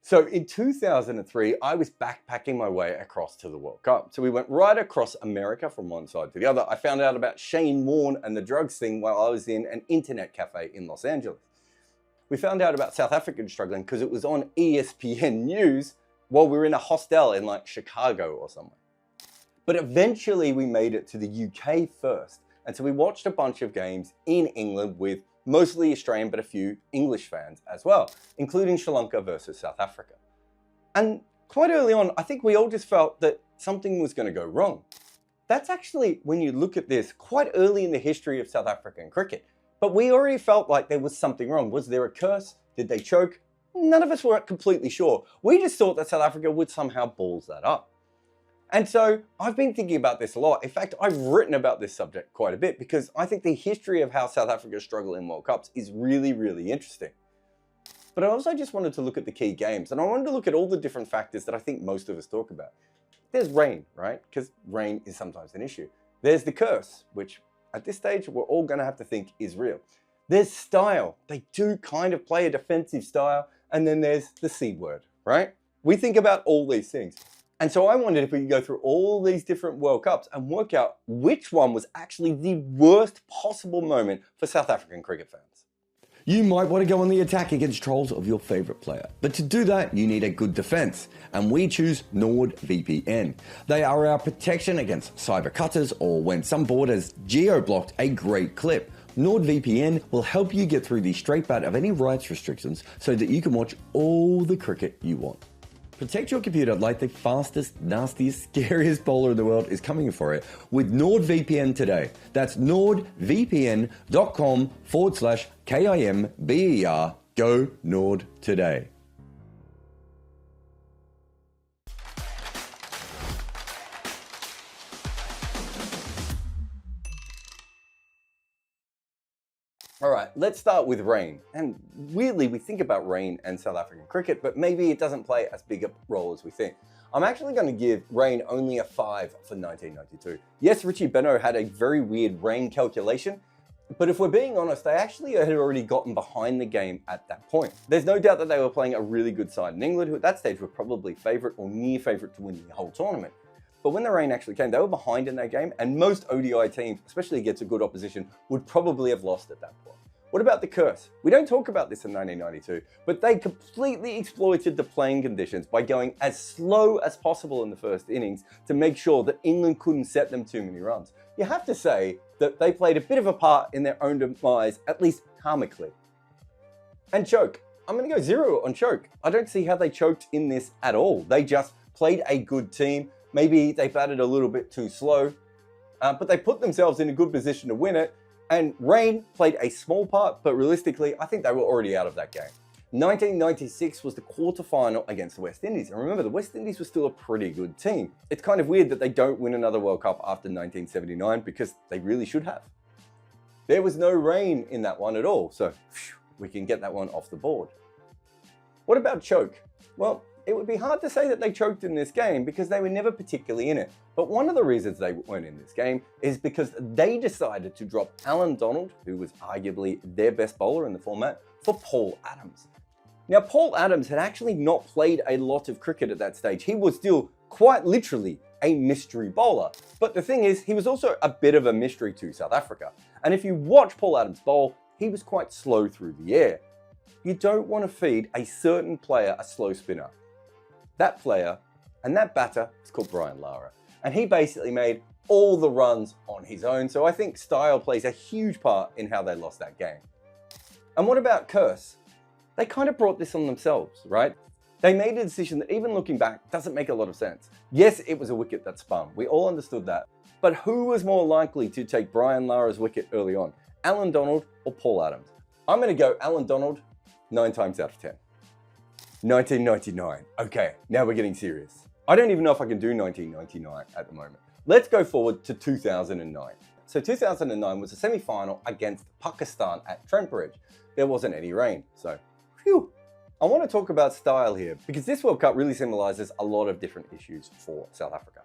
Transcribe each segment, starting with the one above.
So in 2003, I was backpacking my way across to the World Cup. So we went right across America from one side to the other. I found out about Shane Warne and the drugs thing while I was in an internet cafe in Los Angeles. We found out about South Africa struggling because it was on ESPN News while we were in a hostel in like Chicago or somewhere. But eventually we made it to the UK first. And so we watched a bunch of games in England with mostly Australian, but a few English fans as well, including Sri Lanka versus South Africa. And quite early on, I think we all just felt that something was going to go wrong. That's actually, when you look at this, quite early in the history of South African cricket. But we already felt like there was something wrong. Was there a curse? Did they choke? None of us were completely sure. We just thought that South Africa would somehow balls that up. And so I've been thinking about this a lot. In fact, I've written about this subject quite a bit because I think the history of how South Africa struggle in World Cups is really, really interesting. But I also just wanted to look at the key games, and I wanted to look at all the different factors that I think most of us talk about. There's rain, right? Because rain is sometimes an issue. There's the curse, which at this stage we're all going to have to think is real. There's style. They do kind of play a defensive style. And then there's the C word, right? We think about all these things. And so I wondered if we could go through all these different World Cups and work out which one was actually the worst possible moment for South African cricket fans. You might want to go on the attack against trolls of your favorite player, but to do that, you need a good defense, and we choose NordVPN. They are our protection against cyber cutters or when some board has geo-blocked a great clip. NordVPN will help you get through the straight bat of any rights restrictions so that you can watch all the cricket you want. Protect your computer like the fastest, nastiest, scariest bowler in the world is coming for it with NordVPN today. That's nordvpn.com/KIMBER. Go Nord today. All right, let's start with rain. And weirdly, we think about rain and South African cricket, but maybe it doesn't play as big a role as we think. I'm actually going to give rain only a 5 for 1992. Yes, Richie Benaud had a very weird rain calculation, but if we're being honest, they actually had already gotten behind the game at that point. There's no doubt that they were playing a really good side in England, who at that stage were probably favourite or near favourite to win the whole tournament. But when the rain actually came, they were behind in that game, and most ODI teams, especially against a good opposition, would probably have lost at that point. What about the curse? We don't talk about this in 1992, but they completely exploited the playing conditions by going as slow as possible in the first innings to make sure that England couldn't set them too many runs. You have to say that they played a bit of a part in their own demise, at least karmically. And choke. I'm going to go 0 on choke. I don't see how they choked in this at all. They just played a good team. Maybe they batted a little bit too slow, but they put themselves in a good position to win it. And rain played a small part, but realistically, I think they were already out of that game. 1996 was the quarterfinal against the West Indies. And remember, the West Indies was still a pretty good team. It's kind of weird that they don't win another World Cup after 1979 because they really should have. There was no rain in that one at all, so we can get that one off the board. What about choke? Well, it would be hard to say that they choked in this game because they were never particularly in it. But one of the reasons they weren't in this game is because they decided to drop Alan Donald, who was arguably their best bowler in the format, for Paul Adams. Now, Paul Adams had actually not played a lot of cricket at that stage. He was still quite literally a mystery bowler. But the thing is, he was also a bit of a mystery to South Africa. And if you watch Paul Adams bowl, he was quite slow through the air. You don't want to feed a certain player a slow spinner. That player and that batter is called Brian Lara. And he basically made all the runs on his own. So I think style plays a huge part in how they lost that game. And what about curse? They kind of brought this on themselves, right? They made a decision that even looking back doesn't make a lot of sense. Yes, it was a wicket that spun. We all understood that. But who was more likely to take Brian Lara's wicket early on? Alan Donald or Paul Adams? I'm going to go Alan Donald 9 times out of 10. 1999. Okay, now we're getting serious. I don't even know if I can do 1999 at the moment. Let's go forward to 2009. So 2009 was a semi-final against Pakistan at Trent Bridge. There wasn't any rain, so phew. I want to talk about style here because this World Cup really symbolizes a lot of different issues for South Africa.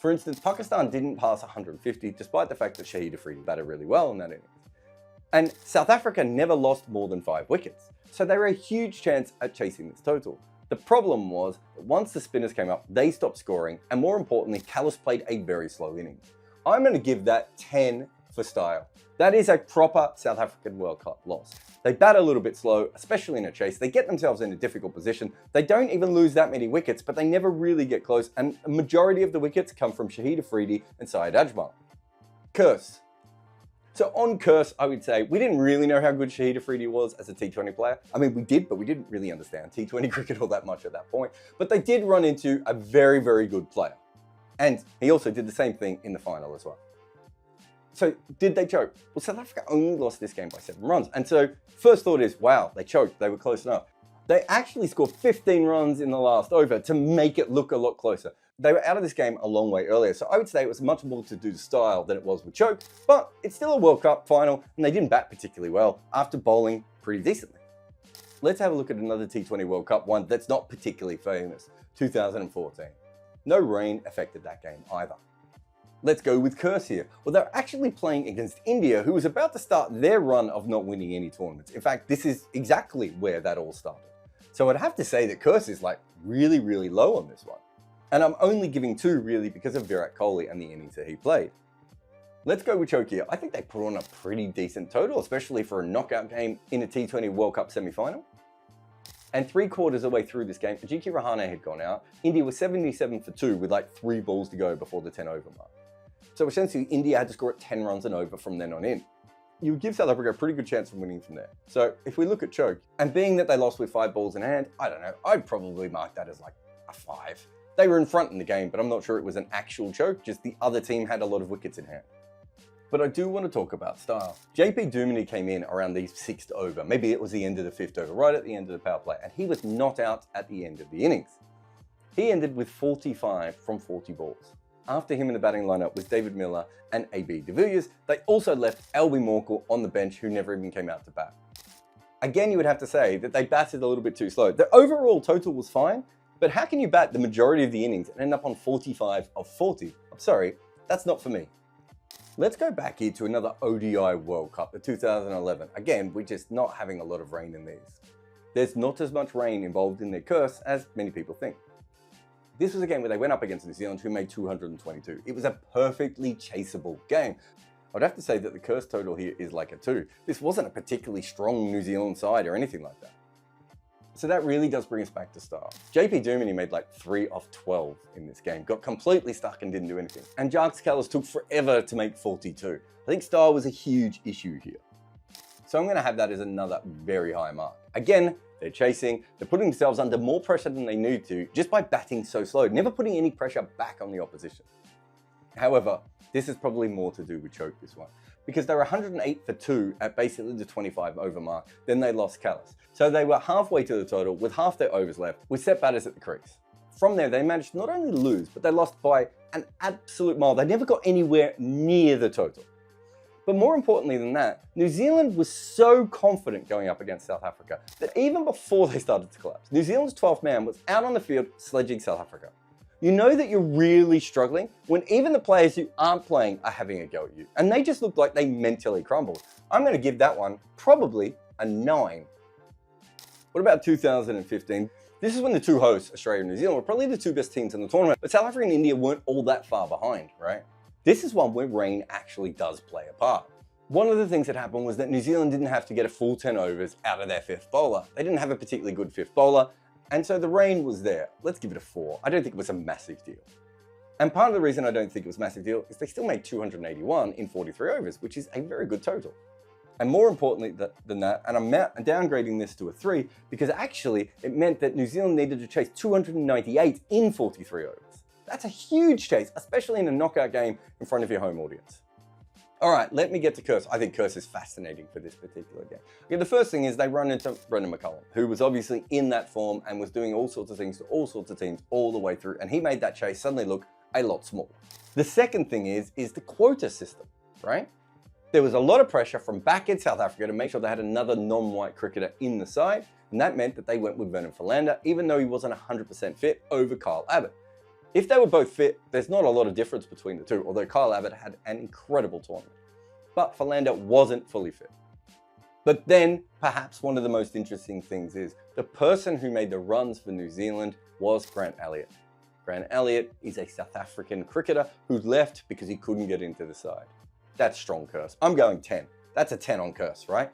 For instance, Pakistan didn't pass 150 despite the fact that Shahid Afridi batted really well in that innings. And South Africa never lost more than 5 wickets. So they were a huge chance at chasing this total. The problem was that once the spinners came up, they stopped scoring, and more importantly, Callis played a very slow innings. I'm going to give that 10 for style. That is a proper South African World Cup loss. They bat a little bit slow, especially in a chase. They get themselves in a difficult position. They don't even lose that many wickets, but they never really get close, and a majority of the wickets come from Shahid Afridi and Syed Ajmal. Curse. So on Curse, I would say we didn't really know how good Shahid Afridi was as a T20 player. I mean, we did, but we didn't really understand T20 cricket all that much at that point. But they did run into a very, very good player. And he also did the same thing in the final as well. So did they choke? Well, South Africa only lost this game by 7 runs. And so first thought is, wow, they choked. They were close enough. They actually scored 15 runs in the last over to make it look a lot closer. They were out of this game a long way earlier, so I would say it was much more to do with style than it was with choke, but it's still a World Cup final, and they didn't bat particularly well after bowling pretty decently. Let's have a look at another T20 World Cup, one that's not particularly famous, 2014. No rain affected that game either. Let's go with Curse here. Well, they're actually playing against India, who was about to start their run of not winning any tournaments. In fact, this is exactly where that all started. So I'd have to say that Curse is like really, really low on this one. And I'm only giving 2 really because of Virat Kohli and the innings that he played. Let's go with choke here. I think they put on a pretty decent total, especially for a knockout game in a T20 World Cup semi-final. And 3/4 of the way through this game, Ajiki Rahane had gone out. India was 77 for 2 with like 3 balls to go before the 10 over mark. So essentially, India had to score at 10 runs and over from then on in. You would give South Africa a pretty good chance of winning from there. So if we look at choke, and being that they lost with 5 balls in hand, I don't know, I'd probably mark that as like a 5. They were in front in the game, but I'm not sure it was an actual choke, just the other team had a lot of wickets in hand. But I do want to talk about style. JP Duminy came in around the 6th over, maybe it was the end of the 5th over, right at the end of the power play, and he was not out at the end of the innings. He ended with 45 from 40 balls. After him in the batting lineup was David Miller and AB de Villiers. They also left Albie Morkel on the bench, who never even came out to bat. Again, you would have to say that they batted a little bit too slow. The overall total was fine, but how can you bat the majority of the innings and end up on 45 of 40? I'm sorry, that's not for me. Let's go back here to another ODI World Cup, the 2011. Again, we're just not having a lot of rain in these. There's not as much rain involved in their curse as many people think. This was a game where they went up against New Zealand, who made 222. It was a perfectly chaseable game. I'd have to say that the curse total here is like a 2. This wasn't a particularly strong New Zealand side or anything like that. So that really does bring us back to style. JP Duminy made like 3 of 12 in this game, got completely stuck and didn't do anything. And Jacques Kallis took forever to make 42. I think style was a huge issue here. So I'm going to have that as another very high mark. Again, they're chasing, they're putting themselves under more pressure than they need to just by batting so slow, never putting any pressure back on the opposition. However, this is probably more to do with choke this one, because they were 108 for 2 at basically the 25 over mark, then they lost Kallis. So they were halfway to the total with half their overs left with set batters at the crease. From there, they managed to not only lose, but they lost by an absolute mile. They never got anywhere near the total. But more importantly than that, New Zealand was so confident going up against South Africa that even before they started to collapse, New Zealand's 12th man was out on the field sledging South Africa. You know that you're really struggling when even the players who aren't playing are having a go at you. And they just looked like they mentally crumbled. I'm going to give that one probably a 9. What about 2015? This is when the 2 hosts, Australia and New Zealand, were probably the 2 best teams in the tournament, but South Africa and India weren't all that far behind, right? This is one where rain actually does play a part. One of the things that happened was that New Zealand didn't have to get a full 10 overs out of their 5th bowler. They didn't have a particularly good 5th bowler, and so the rain was there. Let's give it a 4. I don't think it was a massive deal. And part of the reason I don't think it was a massive deal is they still made 281 in 43 overs, which is a very good total. And more importantly than that, and I'm downgrading this to a 3, because actually it meant that New Zealand needed to chase 298 in 43 overs. That's a huge chase, especially in a knockout game in front of your home audience. All right, let me get to Curse. I think Curse is fascinating for this particular game. Okay, the first thing is they run into Brendan McCullum, who was obviously in that form and was doing all sorts of things to all sorts of teams all the way through, and he made that chase suddenly look a lot smaller. The second thing is the quota system, right? There was a lot of pressure from back in South Africa to make sure they had another non-white cricketer in the side, and that meant that they went with Vernon Philander, even though he wasn't 100% fit, over Kyle Abbott. If they were both fit, there's not a lot of difference between the two, although Kyle Abbott had an incredible tournament. But Philander wasn't fully fit. But then, perhaps one of the most interesting things is the person who made the runs for New Zealand was Grant Elliott. Grant Elliott is a South African cricketer who left because he couldn't get into the side. That's strong curse. I'm going 10. That's a 10 on curse, right?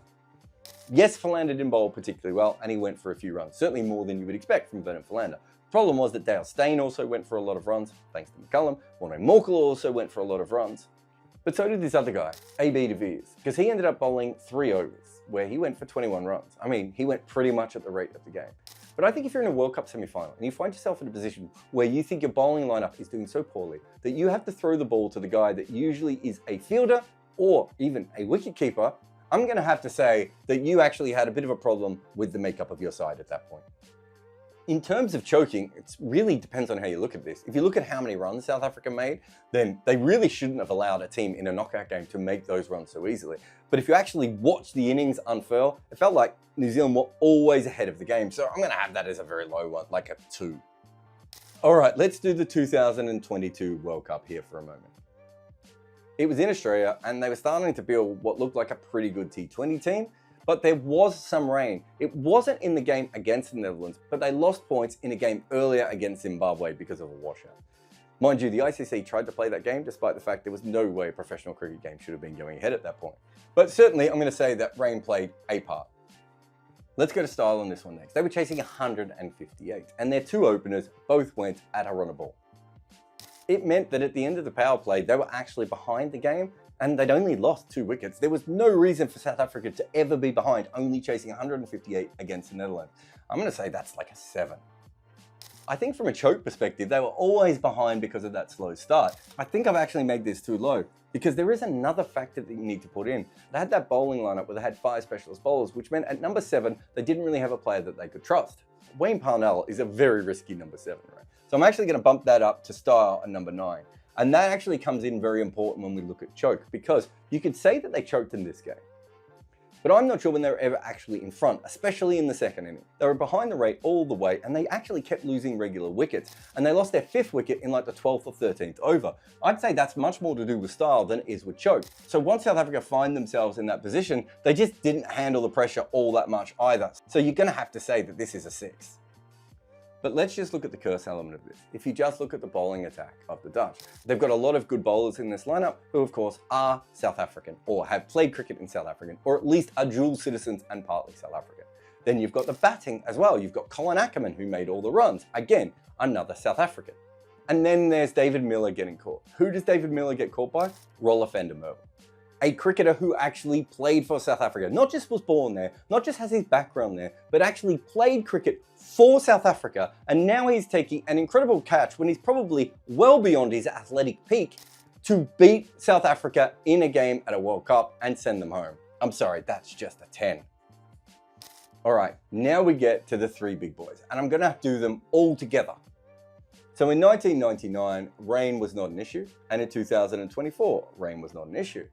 Yes, Philander didn't bowl particularly well, and he went for a few runs, certainly more than you would expect from Bernard Philander. The problem was that Dale Steyn also went for a lot of runs, thanks to McCullum. Warne Morkel also went for a lot of runs. But so did this other guy, AB de Villiers, because he ended up bowling 3 overs, where he went for 21 runs. I mean, he went pretty much at the rate of the game. But I think if you're in a World Cup semi-final and you find yourself in a position where you think your bowling lineup is doing so poorly that you have to throw the ball to the guy that usually is a fielder or even a wicketkeeper, I'm going to have to say that you actually had a bit of a problem with the makeup of your side at that point. In terms of choking, it really depends on how you look at this. If you look at how many runs South Africa made, then they really shouldn't have allowed a team in a knockout game to make those runs so easily. But if you actually watch the innings unfurl, it felt like New Zealand were always ahead of the game. So I'm going to have that as a very low one, like a 2. All right, let's do the 2022 World Cup here for a moment. It was in Australia, and they were starting to build what looked like a pretty good T20 team, but there was some rain. It wasn't in the game against the Netherlands, but they lost points in a game earlier against Zimbabwe because of a washout. Mind you, the ICC tried to play that game despite the fact there was no way a professional cricket game should have been going ahead at that point. But certainly, I'm going to say that rain played a part. Let's go to style on this one next. They were chasing 158, and their 2 openers both went at a runner ball. It meant that at the end of the power play, they were actually behind the game, and they'd only lost 2 wickets. There was no reason for South Africa to ever be behind, only chasing 158 against the Netherlands. I'm going to say that's like a 7. I think from a choke perspective, they were always behind because of that slow start. I think I've actually made this too low, because there is another factor that you need to put in. They had that bowling lineup where they had 5 specialist bowlers, which meant at number 7, they didn't really have a player that they could trust. Wayne Parnell is a very risky number 7, right? So I'm actually going to bump that up to style and number 9. And that actually comes in very important when we look at choke, because you could say that they choked in this game. But I'm not sure when they were ever actually in front, especially in the second inning. They were behind the rate all the way, and they actually kept losing regular wickets. And they lost their 5th wicket in like the 12th or 13th over. I'd say that's much more to do with style than it is with choke. So once South Africa find themselves in that position, they just didn't handle the pressure all that much either. So you're going to have to say that this is a 6. But let's just look at the curse element of this. If you just look at the bowling attack of the Dutch, they've got a lot of good bowlers in this lineup who, of course, are South African or have played cricket in South African, or at least are dual citizens and partly South African. Then you've got the batting as well. You've got Colin Ackerman, who made all the runs. Again, another South African. And then there's David Miller getting caught. Who does David Miller get caught by? Roller Fender Merville. A cricketer who actually played for South Africa, not just was born there, not just has his background there, but actually played cricket for South Africa, and now he's taking an incredible catch when he's probably well beyond his athletic peak to beat South Africa in a game at a World Cup and send them home. I'm sorry, that's just a 10. All right, now we get to the 3 big boys, and I'm gonna do them all together. So in 1999, rain was not an issue, and in 2024, rain was not an issue.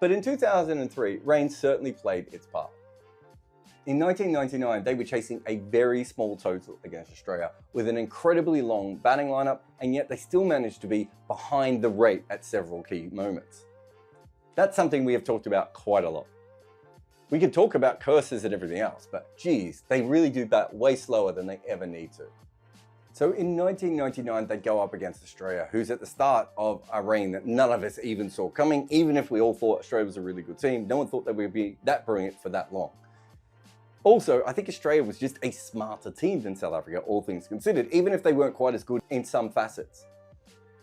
But in 2003, rain certainly played its part. In 1999, they were chasing a very small total against Australia with an incredibly long batting lineup, and yet they still managed to be behind the rate at several key moments. That's something we have talked about quite a lot. We could talk about curses and everything else, but geez, they really do bat way slower than they ever need to. So in 1999, they'd go up against Australia, who's at the start of a reign that none of us even saw coming. Even if we all thought Australia was a really good team, no one thought they would be that brilliant for that long. Also, I think Australia was just a smarter team than South Africa, all things considered, even if they weren't quite as good in some facets.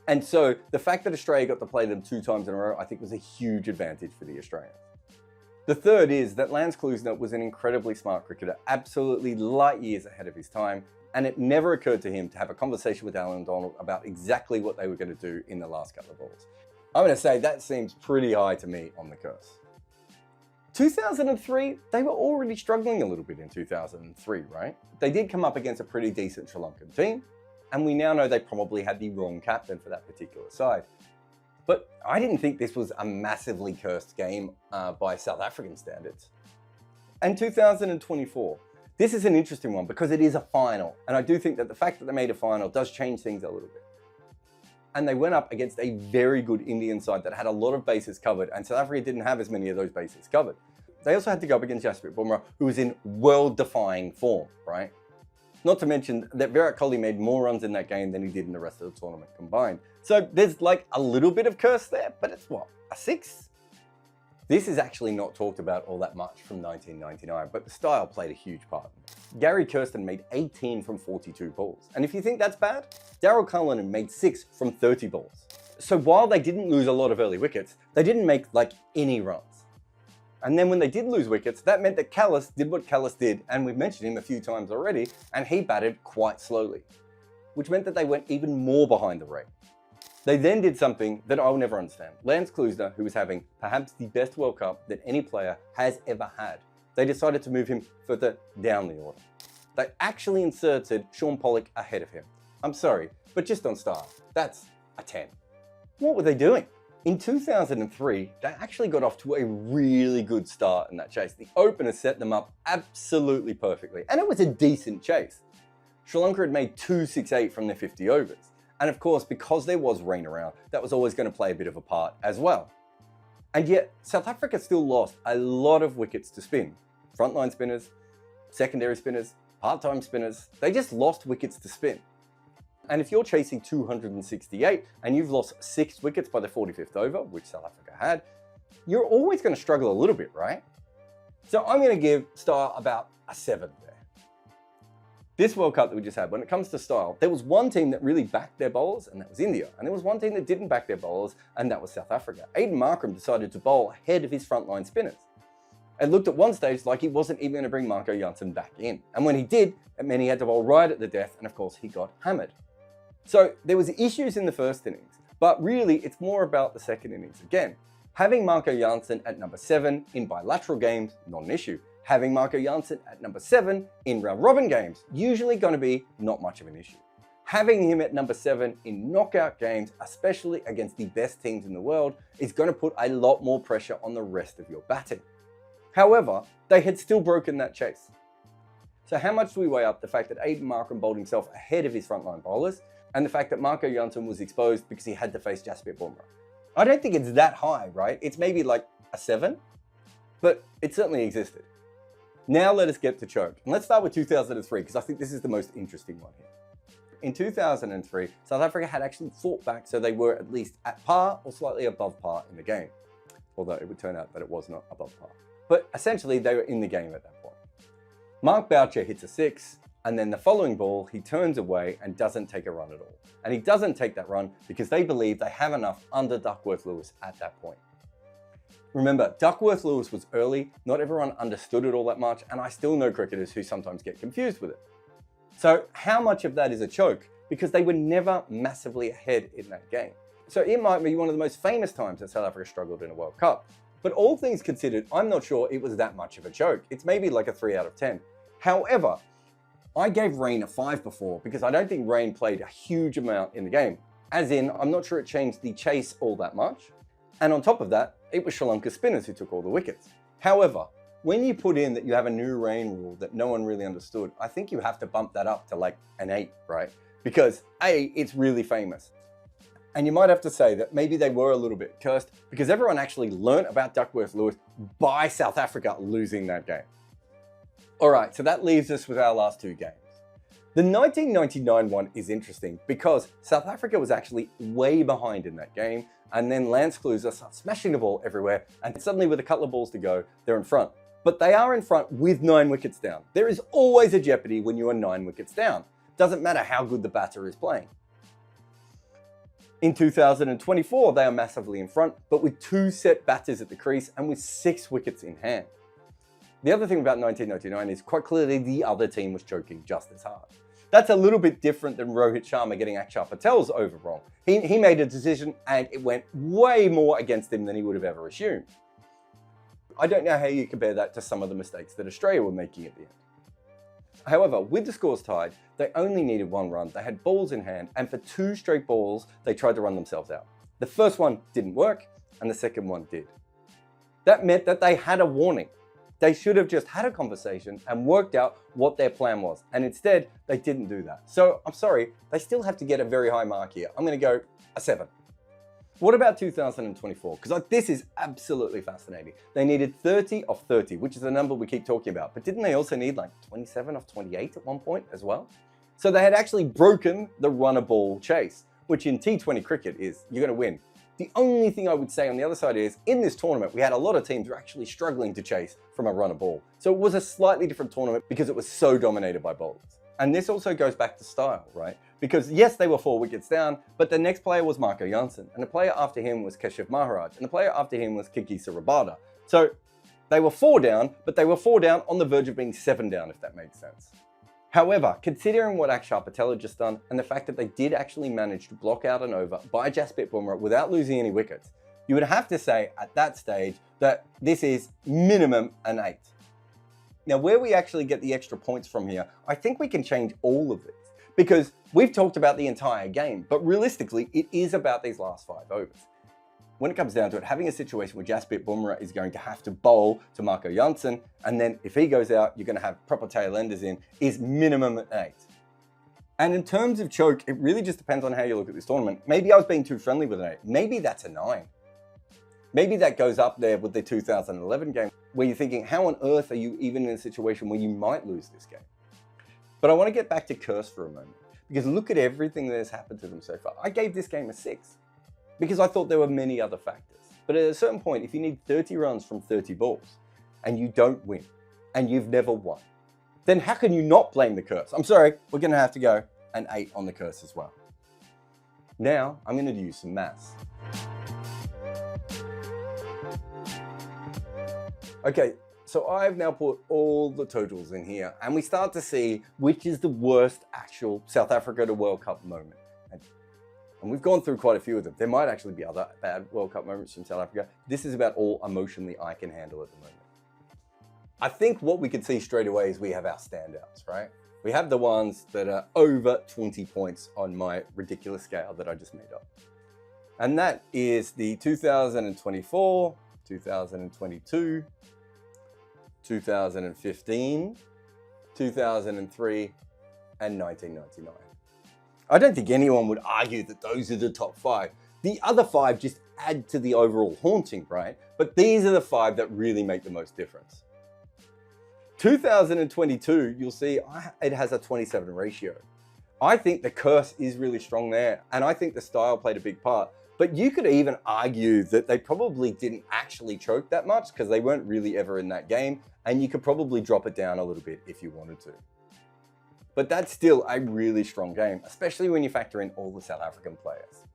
And so the fact that Australia got to play them 2 times in a row, I think was a huge advantage for the Australians. The third is that Lance Klusener was an incredibly smart cricketer, absolutely light years ahead of his time, and it never occurred to him to have a conversation with Alan Donald about exactly what they were going to do in the last couple of balls. I'm going to say that seems pretty high to me on the curse. 2003, they were already struggling a little bit in 2003, right? They did come up against a pretty decent Sri Lankan team, and we now know they probably had the wrong captain for that particular side. But I didn't think this was a massively cursed game by South African standards. And 2024, this is an interesting one because it is a final, and I do think that the fact that they made a final does change things a little bit. And they went up against a very good Indian side that had a lot of bases covered, and South Africa didn't have as many of those bases covered. they also had to go up against Jasprit Bumrah, who was in world-defying form, right? Not to mention that Virat Kohli made more runs in that game than he did in the rest of the tournament combined. So there's like a little bit of curse there, but it's what, a 6? This is actually not talked about all that much from 1999, but the style played a huge part. Gary Kirsten made 18 from 42 balls. And if you think that's bad, Daryl Cullinan made 6 from 30 balls. So while they didn't lose a lot of early wickets, they didn't make like any runs. And then when they did lose wickets, that meant that Callis did what Callis did, and we've mentioned him a few times already, and he batted quite slowly, which meant that they went even more behind the rate. They then did something that I'll never understand. Lance Klusener, who was having perhaps the best World Cup that any player has ever had, they decided to move him further down the order. They actually inserted Sean Pollock ahead of him. I'm sorry, but just on style, that's a 10. What were they doing? In 2003, they actually got off to a really good start in that chase. The opener set them up absolutely perfectly, and it was a decent chase. Sri Lanka had made 268 from their 50 overs. And of course, because there was rain around, that was always going to play a bit of a part as well. And yet, South Africa still lost a lot of wickets to spin. Frontline spinners, secondary spinners, part-time spinners, they just lost wickets to spin. And if you're chasing 268 and you've lost 6 wickets by the 45th over, which South Africa had, you're always going to struggle a little bit, right? So I'm going to give style about a 7 there. This World Cup that we just had, when it comes to style, there was one team that really backed their bowlers, and that was India. And there was one team that didn't back their bowlers, and that was South Africa. Aiden Markram decided to bowl ahead of his frontline spinners. It looked at one stage like he wasn't even going to bring Marco Jansen back in. And when he did, it meant he had to bowl right at the death, and of course he got hammered. So there was issues in the first innings, but really it's more about the second innings again. Having Marco Jansen at number 7 in bilateral games, not an issue. Having Marco Jansen at number 7 in round robin games, usually going to be not much of an issue. Having him at number 7 in knockout games, especially against the best teams in the world, is going to put a lot more pressure on the rest of your batting. However, they had still broken that chase. So how much do we weigh up the fact that Aiden Markram bowled himself ahead of his frontline bowlers, and the fact that Marco Jansen was exposed because he had to face Jasprit Bumrah? I don't think it's that high, right? It's maybe like a 7, but it certainly existed. Now let us get to choke. And let's start with 2003, because I think this is the most interesting one here. In 2003, South Africa had actually fought back, so they were at least at par or slightly above par in the game. Although it would turn out that it was not above par. But essentially, they were in the game at that point. Mark Boucher hits a 6, and then the following ball, he turns away and doesn't take a run at all. And he doesn't take that run because they believe they have enough under Duckworth-Lewis at that point. Remember, Duckworth-Lewis was early, not everyone understood it all that much, and I still know cricketers who sometimes get confused with it. So how much of that is a choke? Because they were never massively ahead in that game. So it might be one of the most famous times that South Africa struggled in a World Cup. But all things considered, I'm not sure it was that much of a choke. It's maybe like a 3 out of 10. However, I gave rain a 5 before because I don't think rain played a huge amount in the game. As in, I'm not sure it changed the chase all that much. And on top of that, it was Sri Lanka's spinners who took all the wickets. However, when you put in that you have a new rain rule that no one really understood, I think you have to bump that up to like an 8, right? Because A, it's really famous. And you might have to say that maybe they were a little bit cursed because everyone actually learnt about Duckworth-Lewis by South Africa losing that game. All right, so that leaves us with our last 2 games. The 1999 one is interesting because South Africa was actually way behind in that game, and then Lance Klusener starts smashing the ball everywhere, and suddenly with a couple of balls to go, they're in front. But they are in front with 9 wickets down. There is always a jeopardy when you are 9 wickets down. Doesn't matter how good the batter is playing. In 2024, they are massively in front, but with 2 set batters at the crease and with 6 wickets in hand. The other thing about 1999 is quite clearly the other team was choking just as hard. That's a little bit different than Rohit Sharma getting Akshar Patel's over wrong. He made a decision and it went way more against him than he would have ever assumed. I don't know how you compare that to some of the mistakes that Australia were making at the end. However, with the scores tied, they only needed 1 run. They had balls in hand, and for 2 straight balls, they tried to run themselves out. The first one didn't work, and the second one did. That meant that they had a warning. They should have just had a conversation and worked out what their plan was. And instead, they didn't do that. So I'm sorry, they still have to get a very high mark here. I'm going to go a 7. What about 2024? Because this is absolutely fascinating. They needed 30 off 30, which is the number we keep talking about. But didn't they also need like 27 off 28 at one point as well? So they had actually broken the runner ball chase, which in T20 cricket is you're going to win. The only thing I would say on the other side is in this tournament, we had a lot of teams who were actually struggling to chase from a runner ball. So it was a slightly different tournament because it was so dominated by bowlers. And this also goes back to style, right? Because yes, they were 4 wickets down, but the next player was Marco Jansen, and the player after him was Keshav Maharaj, and the player after him was Kikisa Rabada. So they were 4 down, but they were 4 down on the verge of being 7 down, if that makes sense. However, considering what Akshar Patel had just done, and the fact that they did actually manage to block out an over by Jasprit Bumrah without losing any wickets, you would have to say at that stage that this is minimum an 8. Now, where we actually get the extra points from here, I think we can change all of this because we've talked about the entire game, but realistically, it is about these last 5 overs. When it comes down to it, having a situation where Jasprit Bumrah is going to have to bowl to Marco Jansen, and then if he goes out, you're going to have proper tail enders in, is minimum an 8. And in terms of choke, it really just depends on how you look at this tournament. Maybe I was being too friendly with an 8. Maybe that's a 9. Maybe that goes up there with the 2011 game, where you're thinking, how on earth are you even in a situation where you might lose this game? But I want to get back to Curse for a moment, because look at everything that has happened to them so far. I gave this game a 6, because I thought there were many other factors. But at a certain point, if you need 30 runs from 30 balls, and you don't win, and you've never won, then how can you not blame the Curse? I'm sorry, we're going to have to go an 8 on the Curse as well. Now, I'm going to use some maths. Okay, so I've now put all the totals in here, and we start to see which is the worst actual South Africa to World Cup moment. And we've gone through quite a few of them. There might actually be other bad World Cup moments from South Africa. This is about all emotionally I can handle at the moment. I think what we can see straight away is we have our standouts, right? We have the ones that are over 20 points on my ridiculous scale that I just made up. And that is the 2024, 2022, 2015, 2003, and 1999. I don't think anyone would argue that those are the top 5. The other 5 just add to the overall haunting, right? But these are the 5 that really make the most difference. 2022, you'll see it has a 27 ratio. I think the Curse is really strong there, and I think the style played a big part. But you could even argue that they probably didn't actually choke that much because they weren't really ever in that game, and you could probably drop it down a little bit if you wanted to. But that's still a really strong game, especially when you factor in all the South African players.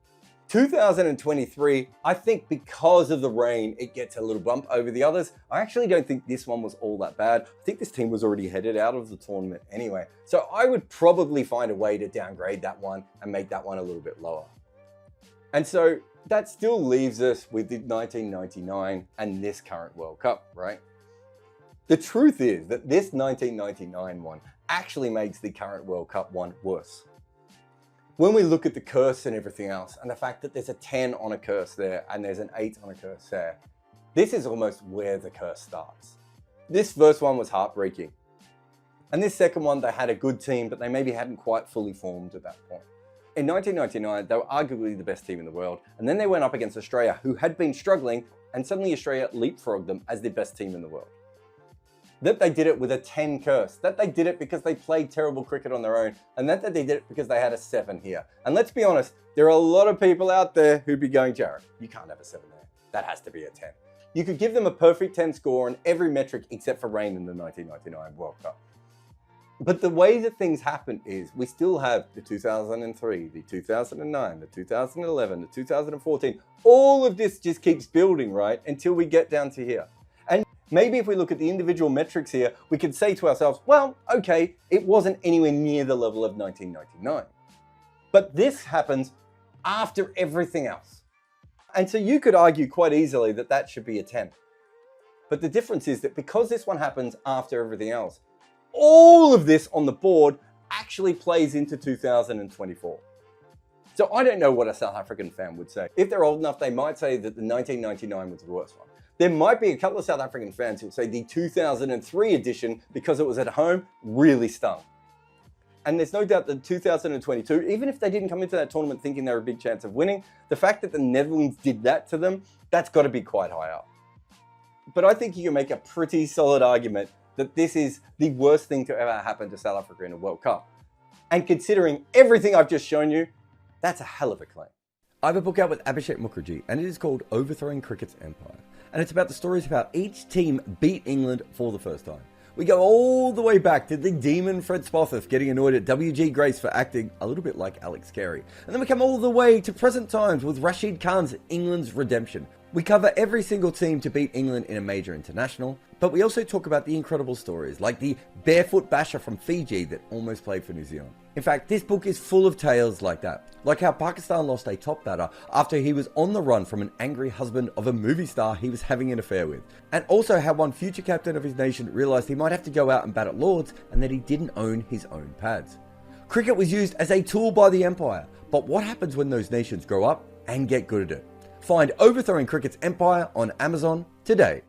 2023, I think because of the rain, it gets a little bump over the others. I actually don't think this one was all that bad. I think this team was already headed out of the tournament anyway. So I would probably find a way to downgrade that one and make that one a little bit lower. And so that still leaves us with the 1999 and this current World Cup, right? The truth is that this 1999 one actually makes the current World Cup one worse. When we look at the Curse and everything else, and the fact that there's a 10 on a Curse there and there's an 8 on a Curse there, this is almost where the Curse starts. This first one was heartbreaking. And this second one, they had a good team, but they maybe hadn't quite fully formed at that point. In 1999, they were arguably the best team in the world, and then they went up against Australia, who had been struggling, and suddenly Australia leapfrogged them as the best team in the world. That they did it with a 10 Curse, that they did it because they played terrible cricket on their own, and that they did it because they had a 7 here. And let's be honest, there are a lot of people out there who'd be going, Jarrod, you can't have a 7 there. That has to be a 10. You could give them a perfect 10 score on every metric except for rain in the 1999 World Cup. But the way that things happen is we still have the 2003, the 2009, the 2011, the 2014. All of this just keeps building, right? Until we get down to here. And maybe if we look at the individual metrics here, we could say to ourselves, well, okay, it wasn't anywhere near the level of 1999. But this happens after everything else. And so you could argue quite easily that that should be a 10. But the difference is that because this one happens after everything else, all of this on the board actually plays into 2024. So I don't know what a South African fan would say. If they're old enough, they might say that the 1999 was the worst one. There might be a couple of South African fans who say the 2003 edition, because it was at home, really stung. And there's no doubt that 2022, even if they didn't come into that tournament thinking they were a big chance of winning, the fact that the Netherlands did that to them, that's got to be quite high up. But I think you can make a pretty solid argument that this is the worst thing to ever happen to South Africa in a World Cup. And considering everything I've just shown you, that's a hell of a claim. I have a book out with Abhishek Mukherjee, and it is called Overthrowing Cricket's Empire. And it's about the stories of how each team beat England for the first time. We go all the way back to the demon Fred Spofforth getting annoyed at W.G. Grace for acting a little bit like Alex Carey. And then we come all the way to present times with Rashid Khan's England's redemption. We cover every single team to beat England in a major international, but we also talk about the incredible stories like the barefoot basher from Fiji that almost played for New Zealand. In fact, this book is full of tales like that, like how Pakistan lost a top batter after he was on the run from an angry husband of a movie star he was having an affair with, and also how one future captain of his nation realised he might have to go out and bat at Lords and that he didn't own his own pads. Cricket was used as a tool by the Empire, but what happens when those nations grow up and get good at it? Find Overthrowing Cricket's Empire on Amazon today.